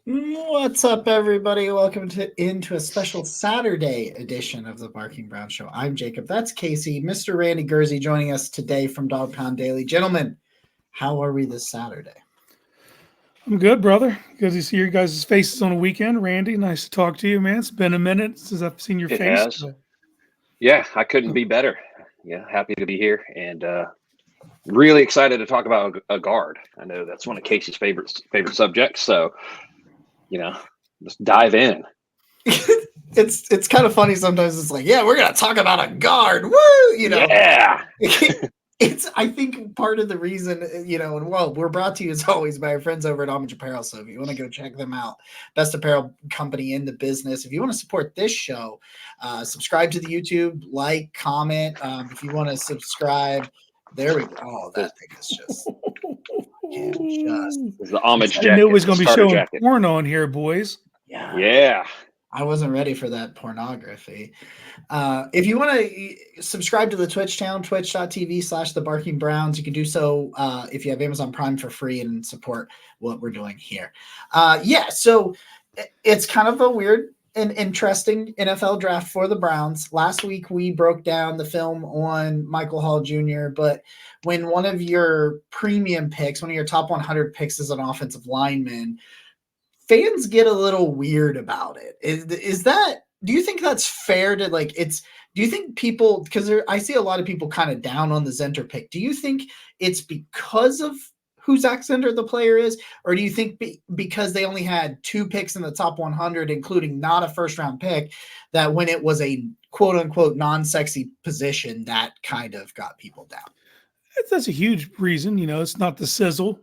What's up, everybody? Welcome into a special Saturday edition of the Barking Brown Show. I'm Jacob. That's Casey. Mr. Randy Gurzi joining us today from Dog Pound Daily. Gentlemen, how are we this Saturday? I'm good, brother. Good to see your guys' faces on a weekend. Randy, nice to talk to you, man. It's been a minute since I've seen your It face. has. Yeah, I couldn't be better. Yeah, happy to be here and really excited to talk about a guard. I know that's one of Casey's favorite subjects. So, just dive in. It's kind of funny sometimes. It's like, yeah, we're gonna talk about a guard. Woo! Yeah. It's I think part of the reason, and we're brought to you as always by our friends over at Homage Apparel. So if you want to go check them out, best apparel company in the business. If you want to support this show, subscribe to the YouTube, like, comment. If you want to subscribe, there we go. Oh, that thing is just It's the homage jacket. I knew it was going to be showing jacket. porn on here, boys. Yeah. I wasn't ready for that pornography. If you want to subscribe to the Twitch channel, twitch.tv/the Barking Browns, you can do so if you have Amazon Prime for free and support what we're doing here. So it's kind of a weird and interesting NFL draft for the Browns. Last week, we broke down the film on Michael Hall Jr., but when one of your premium picks, one of your top 100 picks is an offensive lineman, fans get a little weird about it. Is that, do you think that's fair to do you think people, because I see a lot of people kind of down on the Zinter pick. Do you think it's because of who Zak Zinter the player is, or do you think because they only had 2 picks in the top 100, including not a first round pick, that when it was a quote unquote non-sexy position, that kind of got people down? That's a huge reason. It's not the sizzle.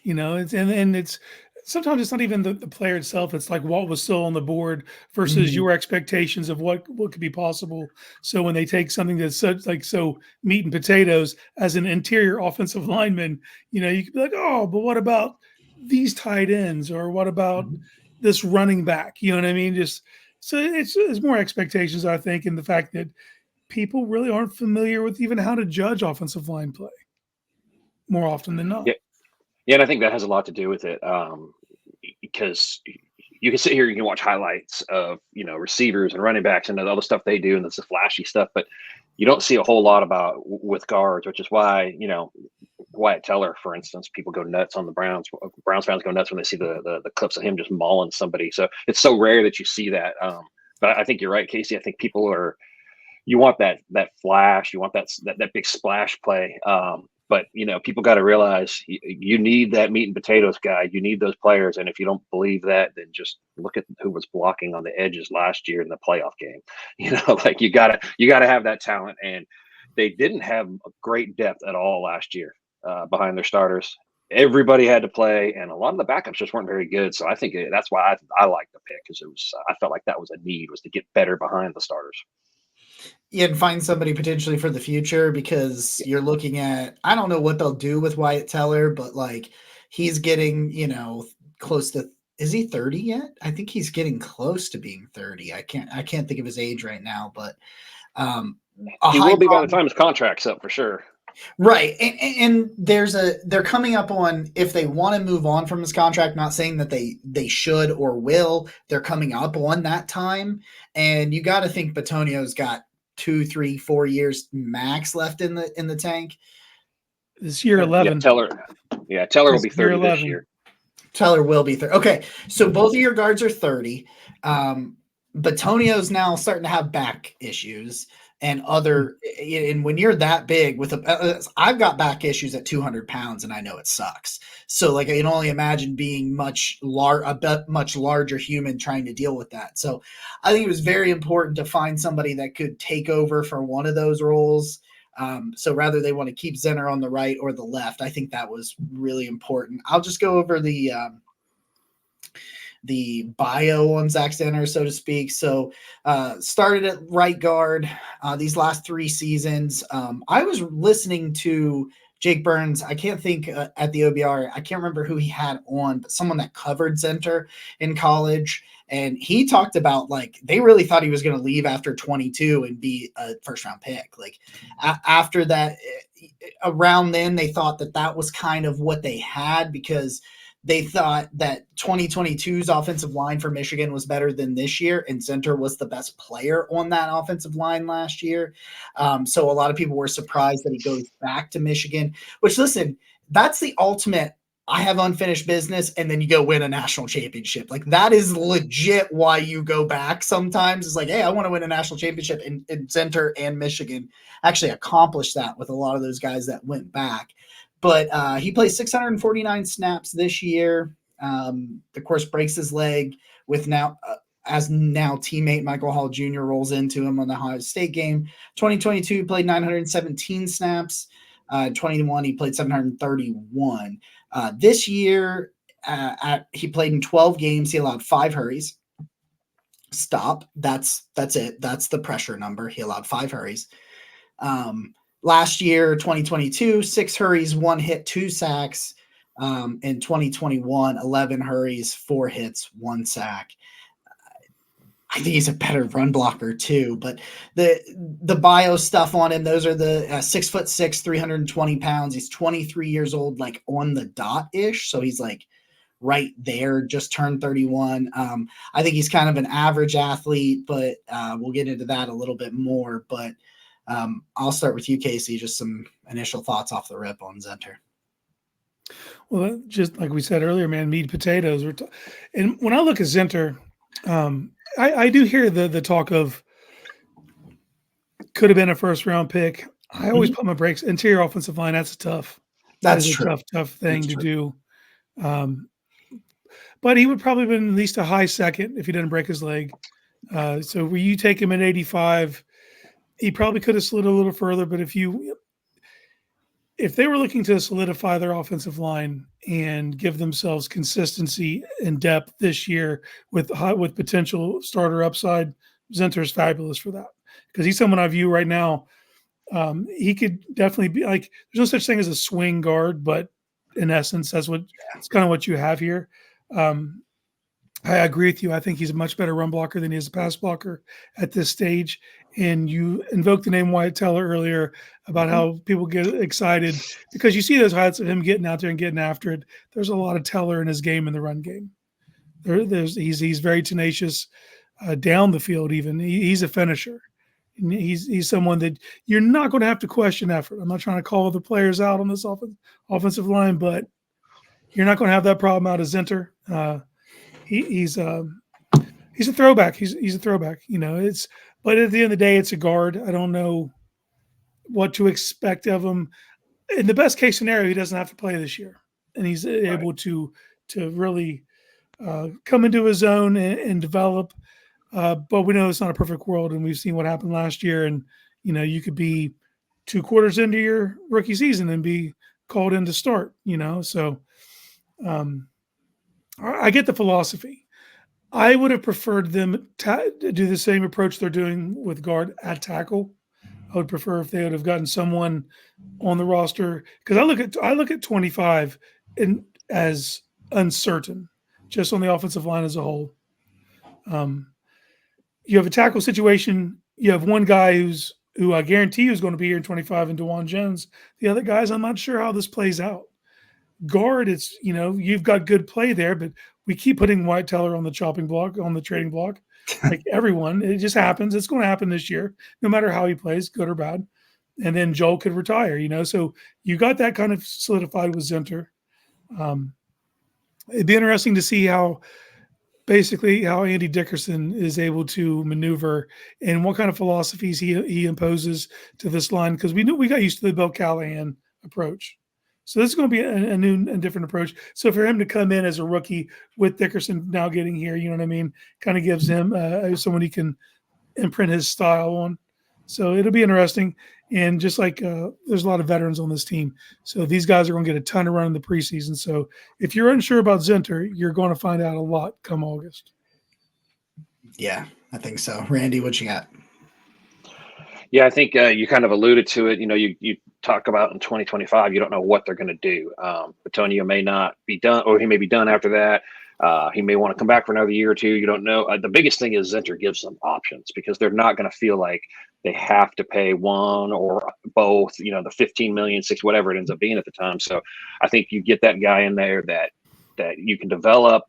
It's sometimes it's not even the player itself. It's like what was still on the board versus your expectations of what could be possible. So when they take something that's such so meat and potatoes as an interior offensive lineman, you could be like, oh, but what about these tight ends, or what about this running back? You know what I mean? Just so it's more expectations, I think, and the fact that people really aren't familiar with even how to judge offensive line play more often than not. Yeah, and I think that has a lot to do with it, because you can sit here, you can watch highlights of receivers and running backs and all the stuff they do, and it's the flashy stuff, but you don't see a whole lot about with guards, which is why Wyatt Teller, for instance, people go nuts on the Browns. Browns fans go nuts when they see the clips of him just mauling somebody. So it's so rare that you see that. But I think you're right, Casey. I think you want that flash, you want that big splash play. But people got to realize you need that meat and potatoes guy. You need those players, and if you don't believe that, then just look at who was blocking on the edges last year in the playoff game. You gotta have that talent, and they didn't have a great depth at all last year behind their starters. Everybody had to play, and a lot of the backups just weren't very good. So I think that's why I like the pick, because I felt like that was a need, was to get better behind the starters. And find somebody potentially for the future, because you're looking at, I don't know what they'll do with Wyatt Teller, but he's getting, close to, is he 30 yet? I think he's getting close to being 30. I can't think of his age right now, but he will be by the time his contract's up for sure. Right. And they're coming up on, if they want to move on from his contract, not saying that they should or will, they're coming up on that time. And you got to think Bitonio's got 2, 3, 4 years max left in the tank. This year 11. Yeah, Teller will be 30 this year. Teller will be 30. Okay, so both of your guards are 30. Bitonio's now starting to have back issues and and when you're that big I've got back issues at 200 pounds, and I know it sucks. So I can only imagine being much larger human trying to deal with that. So I think it was very important to find somebody that could take over for one of those roles. So rather they want to keep Zinter on the right or the left, I think that was really important. I'll just go over the bio on Zak Zinter, so to speak. So started at right guard these last 3 seasons. I was listening to Jake Burns. I can't think at the OBR. I can't remember who he had on, but someone that covered Zinter in college. And he talked about they really thought he was going to leave after 22 and be a first round pick. After that, around then, they thought that was kind of what they had, because they thought that 2022's offensive line for Michigan was better than this year, and Zinter was the best player on that offensive line last year. So a lot of people were surprised that he goes back to Michigan, which, listen, that's the ultimate. I have unfinished business, and then you go win a national championship. Like, that is legit why you go back sometimes. It's like, hey, I want to win a national championship, and Zinter and Michigan actually accomplished that with a lot of those guys that went back. But he plays 649 snaps this year. Of course, breaks his leg with now teammate Michael Hall Jr. rolls into him on the Ohio State game. 2022 he played 917 snaps. 21 he played 731. This year he played in 12 games. He allowed 5 hurries. Stop. That's it. That's the pressure number. He allowed 5 hurries. Last year, 2022, 6 hurries, 1 hit, 2 sacks. In 2021, 11 hurries, 4 hits, 1 sack. I think he's a better run blocker too, but the bio stuff on him, those are the 6'6", 320 pounds. He's 23 years old, like on the dot ish. So he's like right there, just turned 31. I think he's kind of an average athlete, but we'll get into that a little bit more. But I'll start with you, Casey. Just some initial thoughts off the rip on Zinter. Well, just like we said earlier, man, meat potatoes. And when I look at Zinter, I do hear the talk of could have been a first round pick. I always put my brakes. Interior offensive line, that's tough. That's a true. tough thing to do. But he would probably have been at least a high second if he didn't break his leg. So when you take him at 85, he probably could have slid a little further. But if they were looking to solidify their offensive line and give themselves consistency and depth this year with potential starter upside, Zinter's fabulous for that, because he's someone I view right now. He could definitely be like, there's no such thing as a swing guard, but in essence, it's kind of what you have here. I agree with you. I think he's a much better run blocker than he is a pass blocker at this stage. And you invoked the name Wyatt Teller earlier about how people get excited because you see those highlights of him getting out there and getting after it. There's a lot of Teller in his game in the run game. He's very tenacious down the field. Even he's a finisher. He's someone that you're not going to have to question effort. I'm not trying to call the players out on this offensive line, but you're not going to have that problem out of Zinter. He's a throwback. He's a throwback. But at the end of the day, it's a guard. I don't know what to expect of him. In the best case scenario, he doesn't have to play this year, and he's able to really come into his own and develop. But we know it's not a perfect world, and we've seen what happened last year. And you could be 2 quarters into your rookie season and be called in to start. So I get the philosophy. I would have preferred them to do the same approach they're doing with guard at tackle. I would prefer if they would have gotten someone on the roster, because I look at 25 as uncertain, just on the offensive line as a whole. You have a tackle situation. You have one guy who I guarantee is going to be here in 25, and DeJuan Jones. The other guys, I'm not sure how this plays out. Guard, it's you've got good play there, but we keep putting Wyatt Teller on the chopping block, on the trading block, like everyone. It just happens. It's going to happen this year, no matter how he plays, good or bad. And then Joel could retire, So you got that kind of solidified with Zinter. It'd be interesting to see how Andy Dickerson is able to maneuver and what kind of philosophies he imposes to this line, because we got used to the Bill Callahan approach. So this is going to be a new and different approach. So for him to come in as a rookie with Dickerson now getting here, you know what I mean, kind of gives him someone he can imprint his style on. So it'll be interesting. And just like there's a lot of veterans on this team. So these guys are going to get a ton of run in the preseason. So if you're unsure about Zinter, you're going to find out a lot come August. Yeah, I think so. Randy, what you got? Yeah, I think you kind of alluded to it. You talk about in 2025, you don't know what they're going to do. Antonio may not be done, or he may be done after that. He may want to come back for another year or two. You don't know. The biggest thing is Zinter gives them options, because they're not going to feel like they have to pay one or both, the 15 million, 6, whatever it ends up being at the time. So I think you get that guy in there that that you can develop.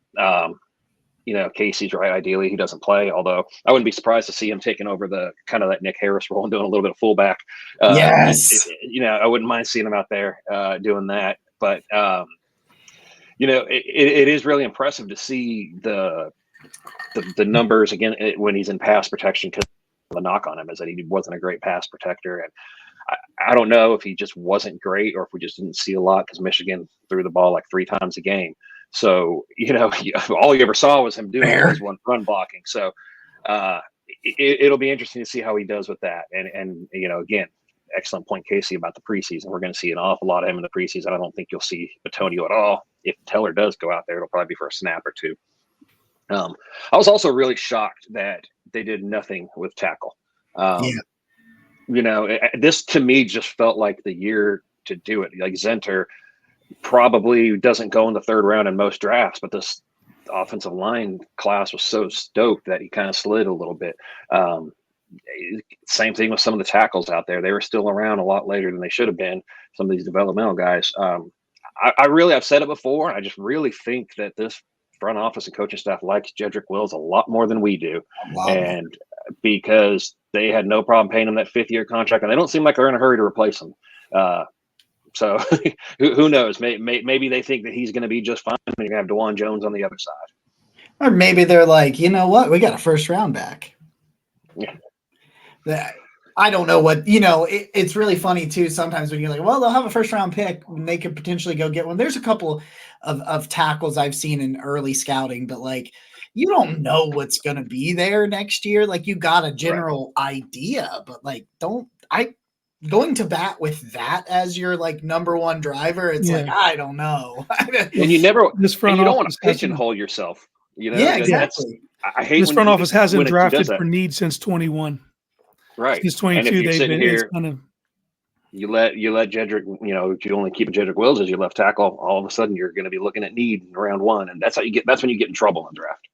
Casey's right. Ideally, he doesn't play, although I wouldn't be surprised to see him taking over the kind of that Nick Harris role and doing a little bit of fullback. Yes. I wouldn't mind seeing him out there doing that. But, it is really impressive to see the numbers again when he's in pass protection, because the knock on him is that he wasn't a great pass protector. And I don't know if he just wasn't great or if we just didn't see a lot because Michigan threw the ball like 3 times a game. So, all you ever saw was him doing was one run blocking. So it'll be interesting to see how he does with that. And again, excellent point, Casey, about the preseason. We're going to see an awful lot of him in the preseason. I don't think you'll see Batonio at all. If Teller does go out there, it'll probably be for a snap or two. I was also really shocked that they did nothing with tackle. This to me just felt like the year to do it. Like Zinter probably doesn't go in the 3rd round in most drafts, but this offensive line class was so stoked that he kind of slid a little bit. Same thing with some of the tackles out there. They were still around a lot later than they should have been. Some of these developmental guys. I've said it before. I just really think that this front office and coaching staff likes Jedrick Wills a lot more than we do. And because they had no problem paying him that 5th-year contract, and they don't seem like they're in a hurry to replace him. So who knows? Maybe they think that he's going to be just fine. And you're going to have DeJuan Jones on the other side. Or maybe they're like, you know what? We got a 1st round back. Yeah. I don't know what, it's really funny too. Sometimes when you're like, well, they'll have a 1st round pick and they could potentially go get one. There's a couple of tackles I've seen in early scouting, but like, you don't know what's going to be there next year. Like you got a general idea, but like, going to bat with that as your like number 1 driver. It's like, I don't know. And you don't want to pigeonhole yourself. Yeah, exactly. I hate this front office hasn't drafted for need since 21. Right. Since 22, they've been here. You let Jedrick, if you only keep Jedrick Wills as your left tackle, all of a sudden you're going to be looking at need in round 1, and that's when you get in trouble in draft.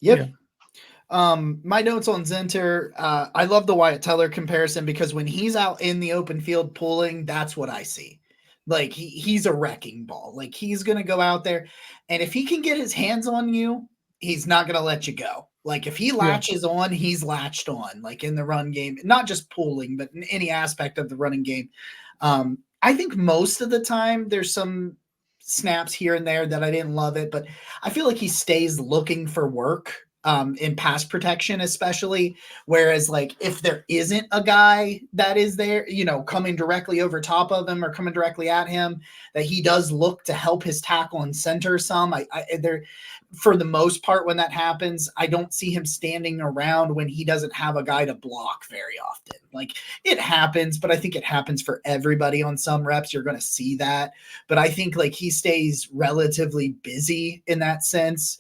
Yep. Yeah. My notes on Zinter, I love the Wyatt Teller comparison because when he's out in the open field pulling, that's what I see. Like he's a wrecking ball. Like he's going to go out there, and if he can get his hands on you, he's not going to let you go. Like if he latches on, he's latched on, like in the run game, not just pulling, but in any aspect of the running game. I think most of the time there's some snaps here and there that I didn't love it, but I feel like he stays looking for work in pass protection, especially. Whereas like if there isn't a guy that is there, coming directly over top of him or coming directly at him, that he does look to help his tackle and center some. For the most part, when that happens, I don't see him standing around when he doesn't have a guy to block very often. Like it happens, but I think it happens for everybody on some reps. You're going to see that, but I think like he stays relatively busy in that sense.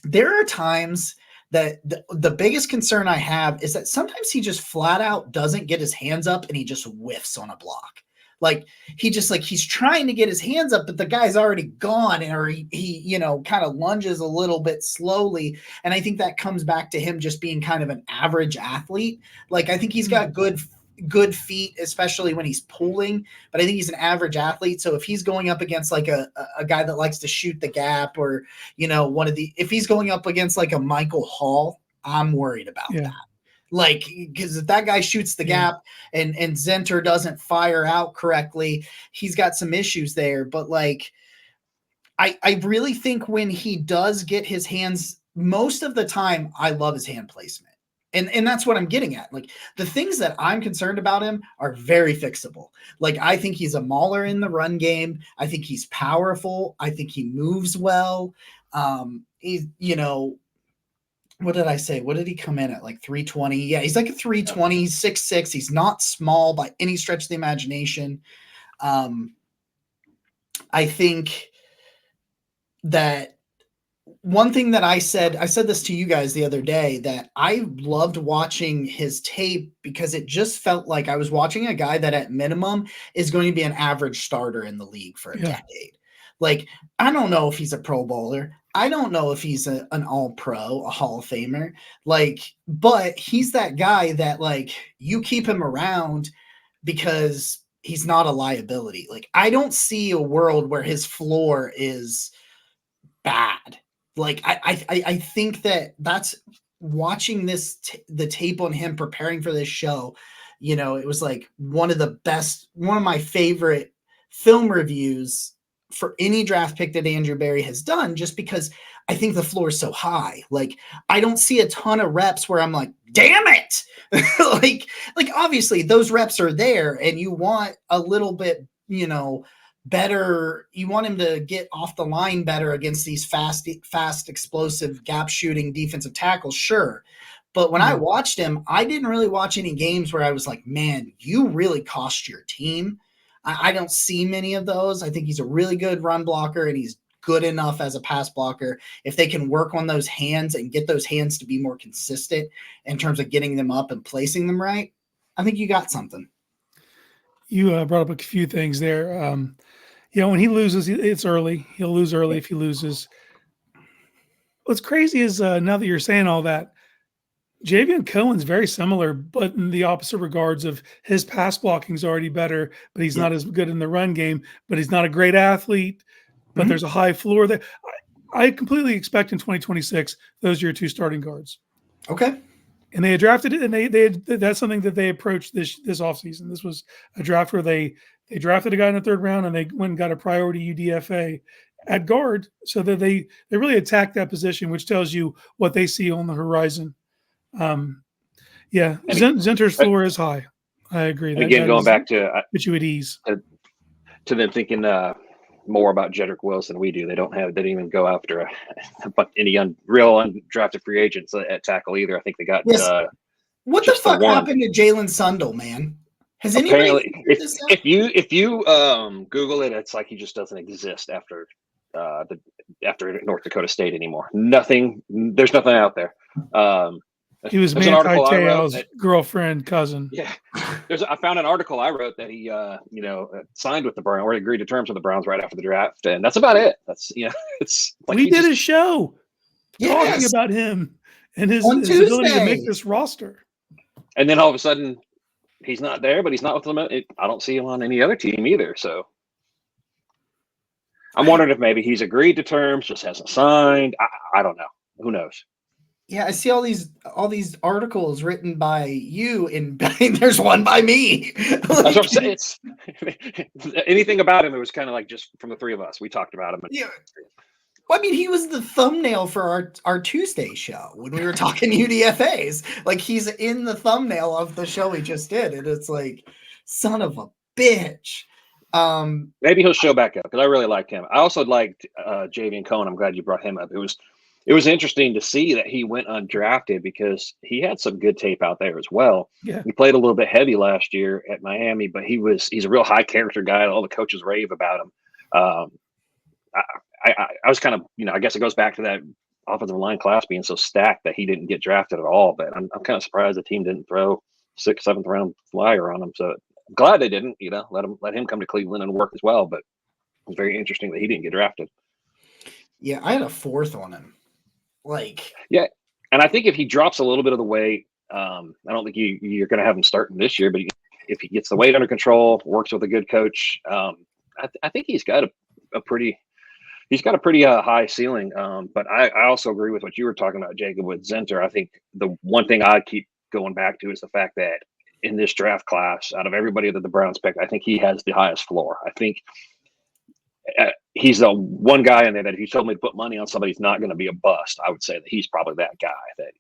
There are times that the biggest concern I have is that sometimes he just flat out doesn't get his hands up and he just whiffs on a block. Like he's trying to get his hands up, but the guy's already gone, or he kind of lunges a little bit slowly. And I think that comes back to him just being kind of an average athlete. Like I think he's got good feet, especially when he's pulling, but I think he's an average athlete. So if he's going up against like a guy that likes to shoot the gap, or, if he's going up against like a Michael Hall, I'm worried about that. Like, because if that guy shoots the gap and Zinter doesn't fire out correctly, he's got some issues there. But like, I really think when he does get his hands, most of the time, I love his hand placement. And that's what I'm getting at. Like the things that I'm concerned about him are very fixable. Like I think he's a mauler in the run game. I think he's powerful. I think he moves well. He's, what did I say? What did he come in at? Like 320? Yeah, he's like a 320, 6'6". He's not small by any stretch of the imagination. I think that one thing that I said this to you guys the other day, that I loved watching his tape because it just felt like I was watching a guy that at minimum is going to be an average starter in the league for a decade. Like, I don't know if he's a Pro Bowler. I don't know if he's an All-Pro, a Hall of Famer. Like, but he's that guy that like you keep him around because he's not a liability. Like, I don't see a world where his floor is bad. Like, I think that's watching the tape on him preparing for this show. You know, it was like one of my favorite film reviews for any draft pick that Andrew Berry has done, just because I think the floor is so high. Like, I don't see a ton of reps where I'm like, damn it. like obviously those reps are there and you want a little bit, you know, better. You want him to get off the line better against these fast, explosive gap shooting defensive tackles. Sure. But when I watched him, I didn't really watch any games where I was like, man, you really cost your team. I don't see many of those. I think he's a really good run blocker and he's good enough as a pass blocker. If they can work on those hands and get those hands to be more consistent in terms of getting them up and placing them right, I think you got something. You brought up a few things there. You know, when he loses, it's early. He'll lose early if he loses. What's crazy is now that you're saying all that, Javion Cohen's very similar, but in the opposite regards of his pass blocking is already better, but he's not as good in the run game, but he's not a great athlete, but there's a high floor there. I completely expect in 2026, those are your two starting guards. Okay. And they had drafted it, and that's something that they approached this offseason. This was a draft where they drafted a guy in the third round and they went and got a priority UDFA at guard so that they really attacked that position, which tells you what they see on the horizon. Zinter's floor is high. I agree. And again, going back to put you at ease. To them thinking more about Jedrick Wills than we do. They didn't even go after any real undrafted free agents at tackle either. I think they got what the fuck happened to Jalen Sundle, man? Has apparently if you Google it, it's like he just doesn't exist after North Dakota State anymore. There's nothing out there. He was Manti Te'o's girlfriend, cousin. Yeah, I found an article I wrote that he, signed with the Browns or agreed to terms with the Browns right after the draft, and that's about it. That's it's like we did a show talking about him and his ability to make this roster. And then all of a sudden, he's not there, but he's not with them. I don't see him on any other team either. So I'm wondering if maybe he's agreed to terms, just hasn't signed. I don't know. Who knows? Yeah, I see all these articles written by you, and there's one by me. That's what I'm saying. It's anything about him. It was kind of like just from the three of us. We talked about him. Yeah. Well, I mean, he was the thumbnail for our Tuesday show when we were talking UDFAs. Like, he's in the thumbnail of the show we just did, and it's like, son of a bitch. Maybe he'll show back up because I really liked him. I also liked Javion Cohen. I'm glad you brought him up. It was interesting to see that he went undrafted because he had some good tape out there as well. Yeah. He played a little bit heavy last year at Miami, but he's a real high character guy. All the coaches rave about him. I was kind of, I guess it goes back to that offensive line class being so stacked that he didn't get drafted at all. But I'm kind of surprised the team didn't throw 6th, 7th round flyer on him. So I'm glad they didn't, let him come to Cleveland and work as well. But it was very interesting that he didn't get drafted. Yeah, I had a 4th on him. Yeah, and I think if he drops a little bit of the weight, I don't think you're going to have him starting this year. But if he gets the weight under control, works with a good coach, I think he's got a pretty high ceiling. But I also agree with what you were talking about, Jacob, with Zinter. I think the one thing I keep going back to is the fact that in this draft class, out of everybody that the Browns picked, I think he has the highest floor. I think he's the one guy in there that if you told me to put money on somebody who's not going to be a bust, I would say that he's probably that guy. That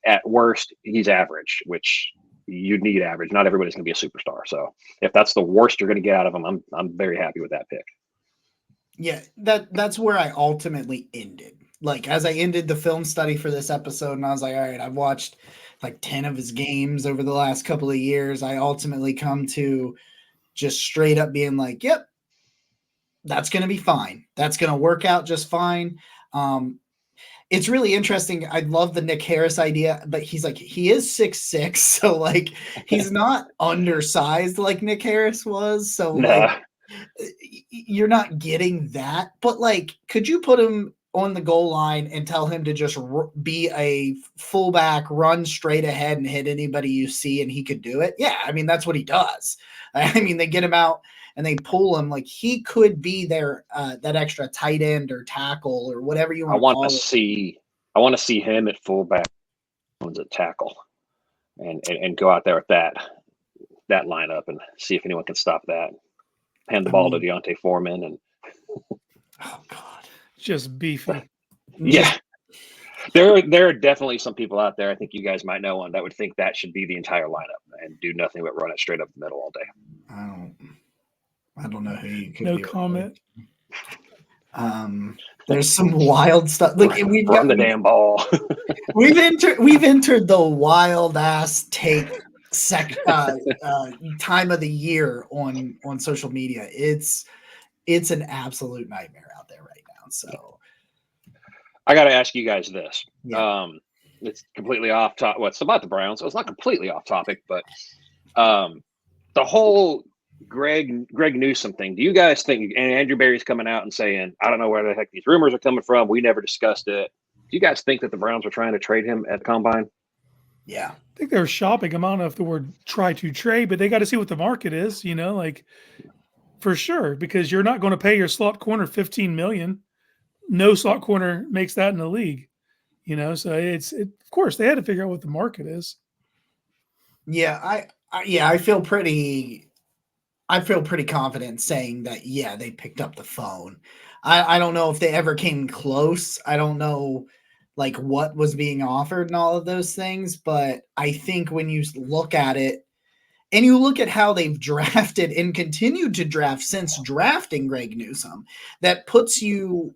at worst, he's average, which you need average. Not everybody's going to be a superstar. So if that's the worst you're going to get out of him, I'm very happy with that pick. Yeah, that's where I ultimately ended. Like, as I ended the film study for this episode, and I was like, all right, I've watched like 10 of his games over the last couple of years. I ultimately come to just straight up being like, yep, that's going to be fine. That's going to work out just fine. It's really interesting. I love the Nick Harris idea, but he is 6'6", so like he's not undersized like Nick Harris was. So like you're not getting that. But like, could you put him on the goal line and tell him to just be a fullback, run straight ahead and hit anybody you see, and he could do it. Yeah, I mean, that's what he does. I mean, they get him out and they pull him. Like, he could be their that extra tight end or tackle or whatever you want to call it. I want to see him at fullback at tackle and go out there with that lineup and see if anyone can stop that. Hand the ball to Deontay Foreman and oh God, just beefy. Yeah, there are definitely some people out there. I think you guys might know one that would think that should be the entire lineup and do nothing but run it straight up the middle all day. I don't know who you could. No comment. There's some wild stuff. Like we've run the damn ball. we've entered the wild ass take time of the year on social media. It's an absolute nightmare out there right now. So I got to ask you guys this. Yeah. It's completely off topic. Well, it's about the Browns, so it's not completely off topic, but the whole Greg Newsome thing. Do you guys think, and Andrew Berry's coming out and saying, I don't know where the heck these rumors are coming from. We never discussed it. Do you guys think that the Browns were trying to trade him at the Combine? Yeah. I think they're shopping him. I don't know if the word try to trade, but they got to see what the market is, like for sure, because you're not going to pay your slot corner $15 million. No slot corner makes that in the league, so of course they had to figure out what the market is. Yeah. I feel pretty confident saying that, yeah, they picked up the phone. I don't know if they ever came close. I don't know like what was being offered and all of those things. But I think when you look at it and you look at how they've drafted and continued to draft since drafting Greg Newsome, that puts you,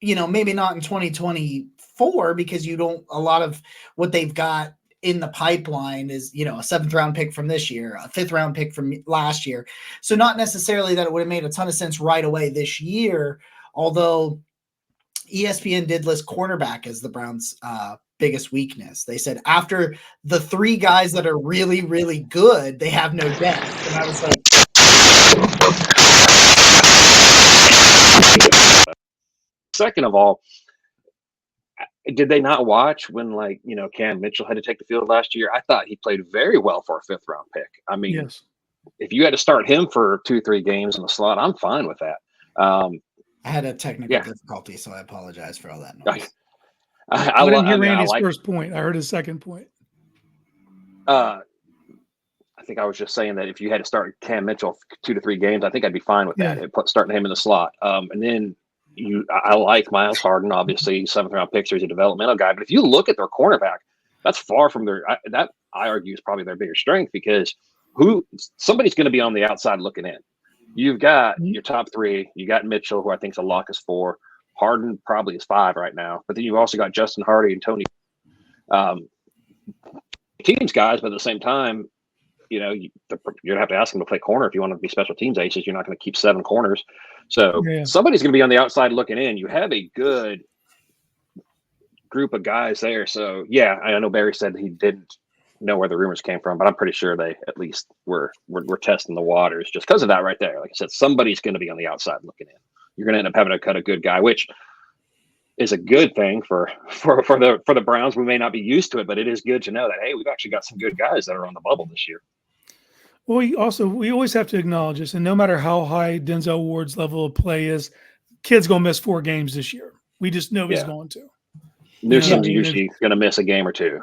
maybe not in 2024 because a lot of what they've got in the pipeline is, a 7th round pick from this year, a 5th round pick from last year. So not necessarily that it would have made a ton of sense right away this year, although ESPN did list cornerback as the Browns' biggest weakness. They said after the 3 guys that are really, really good, they have no depth. And I was like, second of all, did they not watch when Cam Mitchell had to take the field last year? I thought he played very well for a 5th round pick. I mean, yes. If you had to start him for 2-3 games in the slot, I'm fine with that. I had a technical difficulty, so I apologize for all that noise. I didn't hear Randy's first point. I heard his second point. I think I was just saying that if you had to start Cam Mitchell 2 to 3 games, I think I'd be fine with that. Starting him in the slot. And then I like Miles Harden, obviously 7th round pick, so he's a developmental guy. But if you look at their cornerback, that's far from I argue is probably their bigger strength because somebody's going to be on the outside looking in. You've got your top 3. You got Mitchell, who I think is a lock is 4. Harden probably is 5 right now. But then you've also got Justin Hardy and Tony. Teams guys, but at the same time, you're going to have to ask them to play corner if you want to be special teams aces. You're not going to keep 7 corners. So somebody's going to be on the outside looking in. You have a good group of guys there. So, yeah, I know Barry said he didn't know where the rumors came from, but I'm pretty sure they at least were testing the waters just because of that right there. Like I said, somebody's going to be on the outside looking in. You're going to end up having to cut a good guy, which is a good thing for the Browns. We may not be used to it, but it is good to know that, hey, we've actually got some good guys that are on the bubble this year. Well, we always have to acknowledge this, and no matter how high Denzel Ward's level of play is, kid's going to miss 4 games this year. We just know he's going to. Newsome's usually going to miss a game or 2.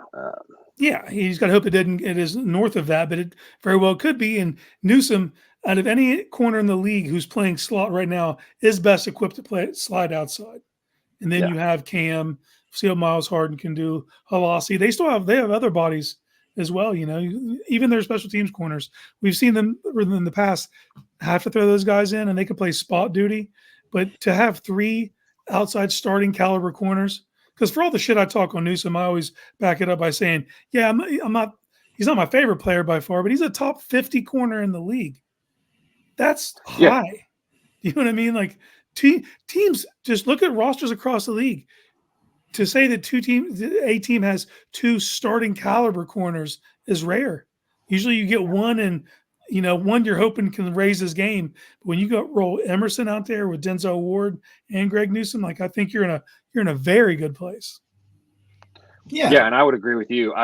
He's got to hope it is north of that, but it very well could be. And Newsome, out of any corner in the league who's playing slot right now, is best equipped to play slide outside. And then you have Cam, see what Miles Harden can do, Halasi. They have other bodies as well, even their special teams corners. We've seen them in the past have to throw those guys in and they can play spot duty. But to have 3 outside starting caliber corners, because for all the shit I talk on Newsome, I always back it up by saying, he's not my favorite player by far, but he's a top 50 corner in the league. That's high. You know what I mean? Like teams just look at rosters across the league. To say that a team has 2 starting caliber corners is rare. Usually you get one and one you're hoping can raise his game. But when you roll Emerson out there with Denzel Ward and Greg Newsome, I think you're in you're in a very good place. Yeah, and I would agree with you.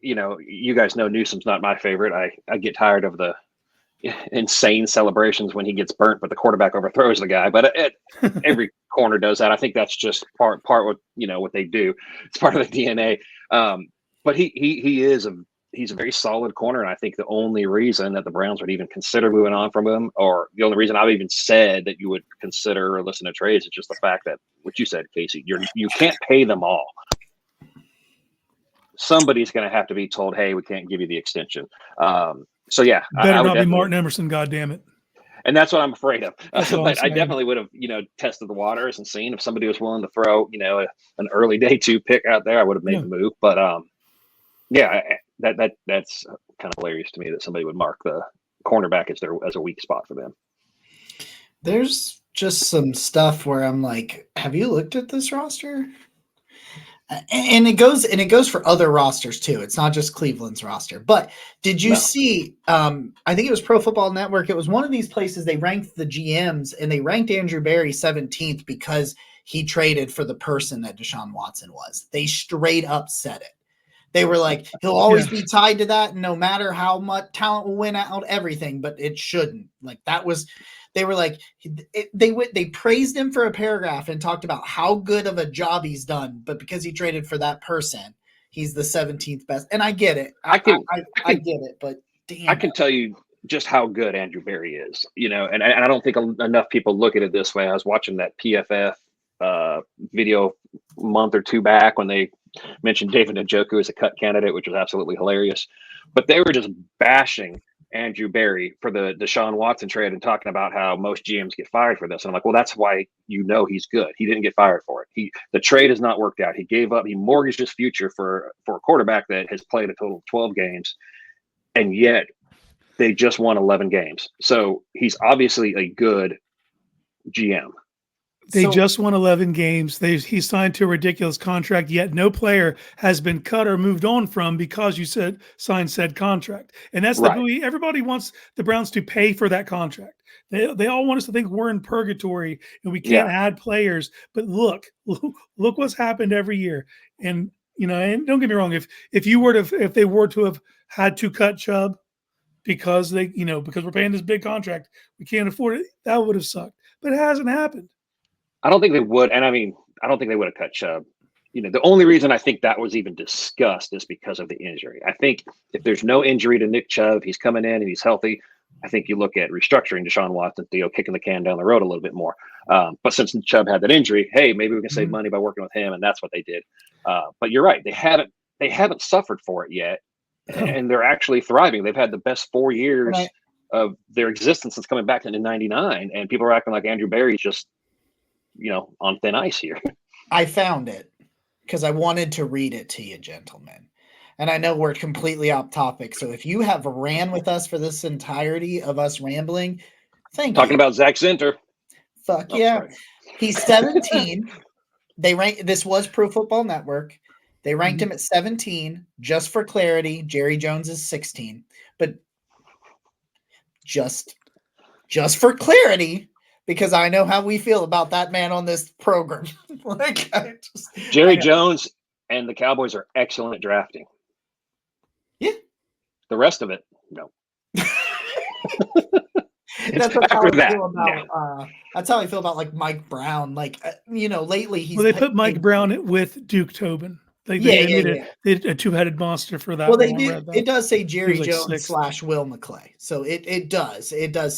You guys know Newsom's not my favorite. I get tired of the insane celebrations when he gets burnt, but the quarterback overthrows the guy. But every corner does that. I think that's just part what what they do. It's part of the DNA. But he's a very solid corner, and I think the only reason that the Browns would even consider moving on from him, or the only reason I've even said that you would consider or listen to trades, is just the fact that what you said, Casey, you can't pay them all. Somebody's going to have to be told, hey, we can't give you the extension. So yeah, better not be Martin Emerson. God damn it. And that's what I'm afraid of. But I definitely would have, tested the waters and seen if somebody was willing to throw, an early day 2 pick out there. I would have made the move. But that's kind of hilarious to me that somebody would mark the cornerback as a weak spot for them. There's just some stuff where I'm like, have you looked at this roster? And it goes for other rosters too. It's not just Cleveland's roster. But did you see? I think it was Pro Football Network. It was one of these places. They ranked the GMs, and they ranked Andrew Berry 17th because he traded for the person that Deshaun Watson was. They straight up said it. They were like, he'll always be tied to that, no matter how much talent will win out everything, but it shouldn't. Like that was. They were like, they praised him for a paragraph and talked about how good of a job he's done, but because he traded for that person, he's the 17th best. And I get it. I get it, but damn. I can tell you just how good Andrew Berry is, and I don't think enough people look at it this way. I was watching that PFF video a month or 2 back when they mentioned David Njoku as a cut candidate, which was absolutely hilarious. But they were just bashing Andrew Berry for the Deshaun Watson trade and talking about how most GMs get fired for this. And I'm like, well, that's why he's good. He didn't get fired for it. The trade has not worked out. He gave up. He mortgaged his future for a quarterback that has played a total of 12 games, and yet they just won 11 games. So he's obviously a good GM. They just won 11 games. He signed to a ridiculous contract, yet no player has been cut or moved on from because you signed said contract. And that's the buoy. Everybody wants the Browns to pay for that contract. They all want us to think we're in purgatory and we can't add players. But look what's happened every year. And and don't get me wrong, if they were to have had to cut Chubb because because we're paying this big contract, we can't afford it, that would have sucked. But it hasn't happened. I don't think they would. And I don't think they would have cut Chubb. The only reason I think that was even discussed is because of the injury. I think if there's no injury to Nick Chubb, he's coming in and he's healthy. I think you look at restructuring Deshaun Watson, kicking the can down the road a little bit more. But since Chubb had that injury, hey, maybe we can save money by working with him. And that's what they did. But you're right. They haven't suffered for it yet. And they're actually thriving. They've had the best 4 years of their existence since coming back in 99. And people are acting like Andrew Berry's just, on thin ice here. I found it because I wanted to read it to you, gentlemen. And I know we're completely off topic. So if you have ran with us for this entirety of us rambling, thank you. Talking about Zak Zinter. Fuck yeah. Sorry. He's 17. This was Pro Football Network. They ranked him at 17. Just for clarity, Jerry Jones is 16. But just for clarity, because I know how we feel about that man on this program. Jerry Jones and the Cowboys are excellent at drafting. Yeah. The rest of it, no. That's how I feel about. That's how I feel about like Mike Brown. Like lately he's. Well, they put Mike Brown with Duke Tobin. They did a 2-headed monster for that. Well, they did. It does say Jerry Jones / Will McClay, so it does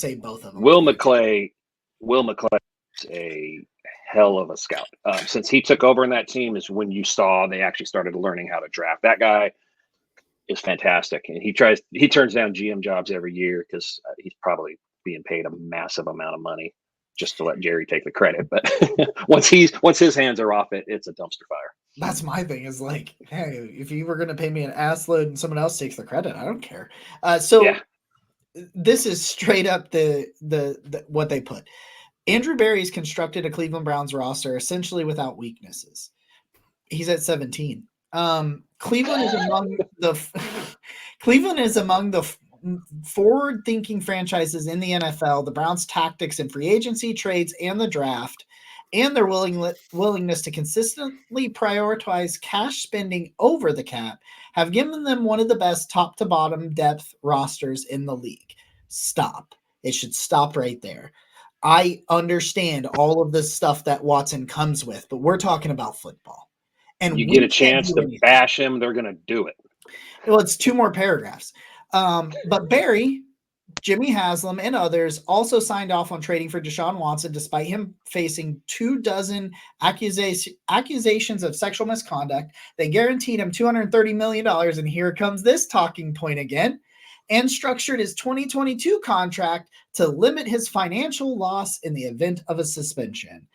say both of them. Will McClay is a hell of a scout. Since he took over in that team is when you saw they actually started learning how to draft. That guy is fantastic, and he turns down GM jobs every year because he's probably being paid a massive amount of money just to let Jerry take the credit. But once his hands are off it, it's a dumpster fire. That's my thing is like, hey, if you were going to pay me an ass load and someone else takes the credit, I don't care. This is straight up the what they put. Andrew Berry's constructed a Cleveland Browns roster essentially without weaknesses. He's at 17. Cleveland is among the forward-thinking franchises in the NFL. The Browns' tactics in free agency, trades, and the draft, and their willingness to consistently prioritize cash spending over the cap have given them one of the best top to bottom depth rosters in the league. Stop. It should stop right there. I understand all of the stuff that Watson comes with, but we're talking about football. And you get a chance to bash him, they're going to do it. Well, it's 2 more paragraphs. But Barry, Jimmy Haslam, and others also signed off on trading for Deshaun Watson, despite him facing 24 accusations of sexual misconduct. They guaranteed him $230 million, and here comes this talking point again, and structured his 2022 contract to limit his financial loss in the event of a suspension.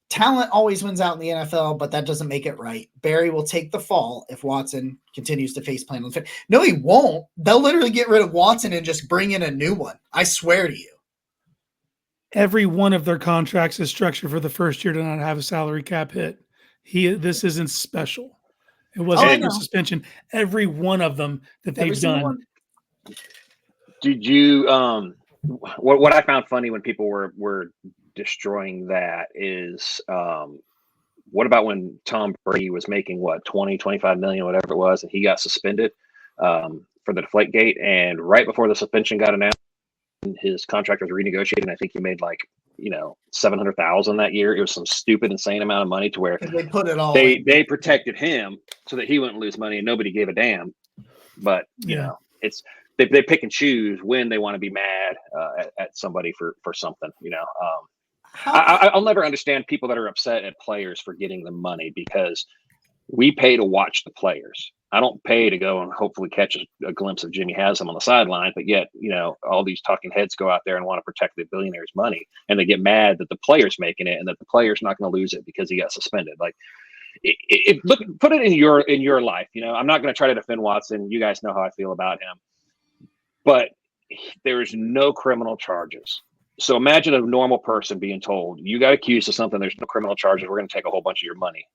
Talent always wins out in the NFL, but that doesn't make it right. Barry will take the fall if Watson continues to face plant on the field. No, he won't. They'll literally get rid of Watson and just bring in a new one. I swear to you. Every one of their contracts is structured for the first year to not have a salary cap hit. This isn't special. It wasn't a suspension. Every one of them that they've done. Did you what I found funny when people were destroying that is what about when Tom Brady was making 25 million, whatever it was, and he got suspended for the Deflategate, and right before the suspension got announced, his contract was renegotiated, and I think he made $700,000 that year. It was some stupid, insane amount of money to where they put it all. They protected him so that he wouldn't lose money, and nobody gave a damn. But you know, it's they pick and choose when they want to be mad at somebody for something. You know, I'll never understand people that are upset at players for getting the money, because we pay to watch the players. I don't pay to go and hopefully catch a glimpse of Jimmy Haslam on the sideline, but yet, you know, all these talking heads go out there and want to protect the billionaire's money, and they get mad that the player's making it and that the player's not going to lose it because he got suspended. Like, look, put it in your life. You know, I'm not going to try to defend Watson. You guys know how I feel about him, but there's no criminal charges. So imagine a normal person being told, you got accused of something, there's no criminal charges, we're going to take a whole bunch of your money.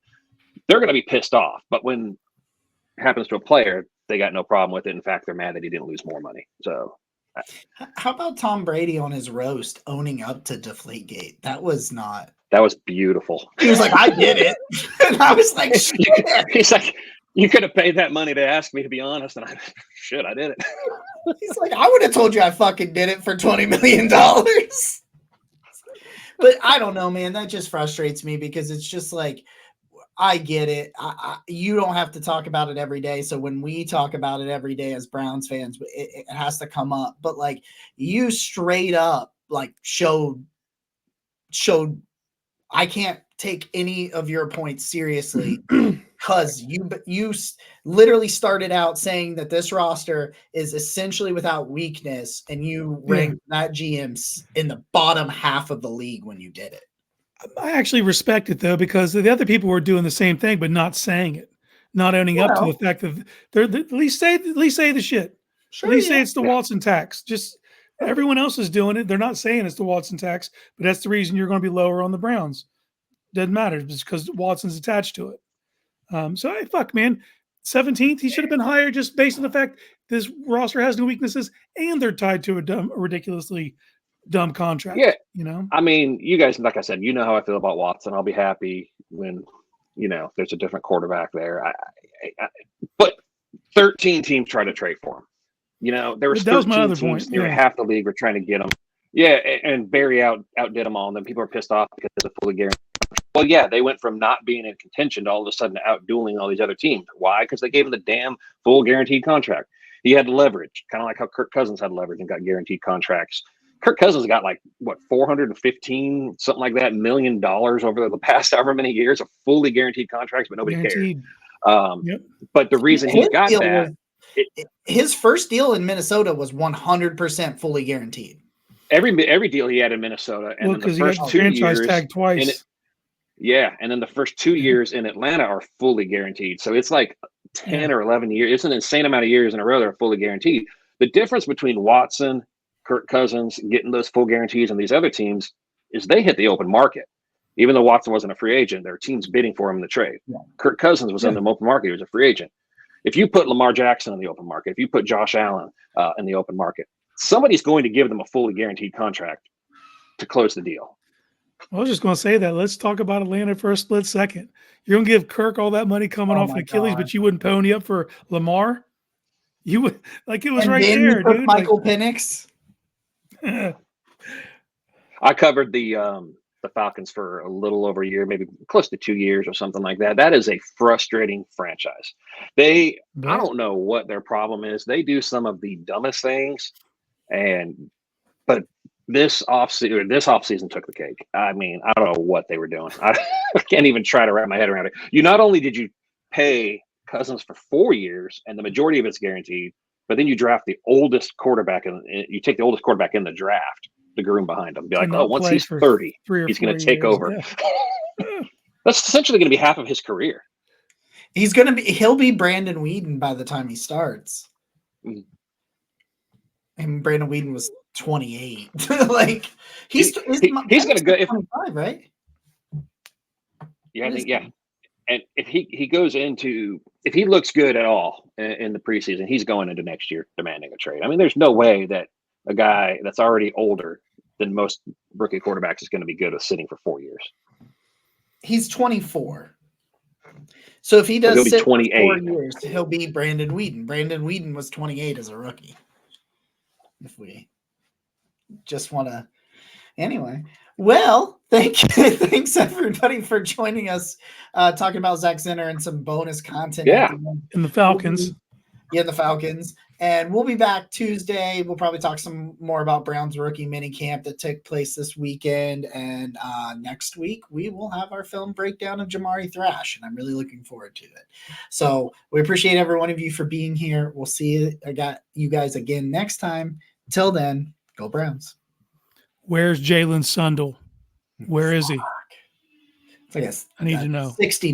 They're going to be pissed off. But when it happens to a player, they got no problem with it. In fact, they're mad that he didn't lose more money. So how about Tom Brady on his roast owning up to Deflategate? That was beautiful. He was like, I did it. And I was like, shit. He's like, you could have paid that money to ask me, to be honest. And I did it. He's like, I would have told you I fucking did it for $20 million. But I don't know, man. That just frustrates me, because it's just like, I get it. You don't have to talk about it every day. So when we talk about it every day as Browns fans, it has to come up. But like, you straight up like showed I can't take any of your points seriously, because you literally started out saying that this roster is essentially without weakness, and you ranked that GM in the bottom half of the league when you did it. I actually respect it, though, because the other people were doing the same thing, but not saying it, not owning up to the fact that they're at least say the shit. Sure, at least say it's the Watson tax. Just everyone else is doing it. They're not saying it's the Watson tax, but that's the reason you're going to be lower on the Browns. Doesn't matter. It's because Watson's attached to it. So, hey, fuck, man. 17th, he should have been higher just based on the fact this roster has no weaknesses and they're tied to a ridiculously dumb contract. Yeah. You know? I mean, you guys, like I said, you know how I feel about Watson. I'll be happy when, you know, there's a different quarterback there. But 13 teams try to trade for him. You know, there was 13 teams near half the league were trying to get him. Yeah, and Barry outdid them all, and then people are pissed off because of fully guaranteed. Well, yeah, they went from not being in contention to all of a sudden outdueling all these other teams. Why? Because they gave him the damn full guaranteed contract. He had leverage, kind of like how Kirk Cousins had leverage and got guaranteed contracts. Kirk Cousins got like, what, 415, something like that, $1 million over the past however many years of fully guaranteed contracts, but nobody cared. But the reason he got that. His first deal in Minnesota was 100% fully guaranteed. Every deal he had in Minnesota, and then the first 2 years tag twice. And then the first 2 years in Atlanta are fully guaranteed. So it's like 10 or 11 years. It's an insane amount of years in a row that are fully guaranteed. The difference between Watson, Kirk Cousins getting those full guarantees and these other teams is they hit the open market. Even though Watson wasn't a free agent, there were teams bidding for him in the trade. Yeah. Kirk Cousins was in the open market. He was a free agent. If you put Lamar Jackson in the open market, if you put Josh Allen in the open market, somebody's going to give them a fully guaranteed contract to close the deal. I was just going to say that. Let's talk about Atlanta for a split second. You're going to give Kirk all that money coming Oh off an my Achilles, God. but you wouldn't pony up for Lamar? You would, like, it was And right then there, you took dude. Michael Penix. I covered the Falcons for a little over a year, maybe close to 2 years or something like that. That is a frustrating franchise. I don't know what their problem is. They do some of the dumbest things, but this offseason took the cake. I mean, I don't know what they were doing. I can't even try to wrap my head around it. You not only did you pay Cousins for 4 years, and the majority of it's guaranteed, but then you draft the oldest quarterback, and you take the oldest quarterback in the draft, the groom behind him. Be like, oh, once he's 30, he's going to take over. Yeah. That's essentially going to be half of his career. He'll be Brandon Weeden by the time he starts. Mhm. And Brandon Weeden was 28. Like he's going to go 25, right? Yeah, I think yeah. And if he goes if he looks good at all in the preseason, he's going into next year demanding a trade. I mean, there's no way that a guy that's already older than most rookie quarterbacks is going to be good at sitting for 4 years. He's 24. So if he does he'll be sit 28. For 4 years, he'll be Brandon Weeden. Brandon Weeden was 28 as a rookie. If we just want to, anyway. Well, thanks everybody for joining us, talking about Zak Zinter and some bonus content. Yeah, in the Falcons. The Falcons. And we'll be back Tuesday. We'll probably talk some more about Brown's rookie mini camp that took place this weekend. And next week, we will have our film breakdown of Jamari Thrash. And I'm really looking forward to it. So we appreciate every one of you for being here. We'll see you guys again next time. Till then, go Browns. Where's Jalen Sundle? Where is he? I guess I need to know. 60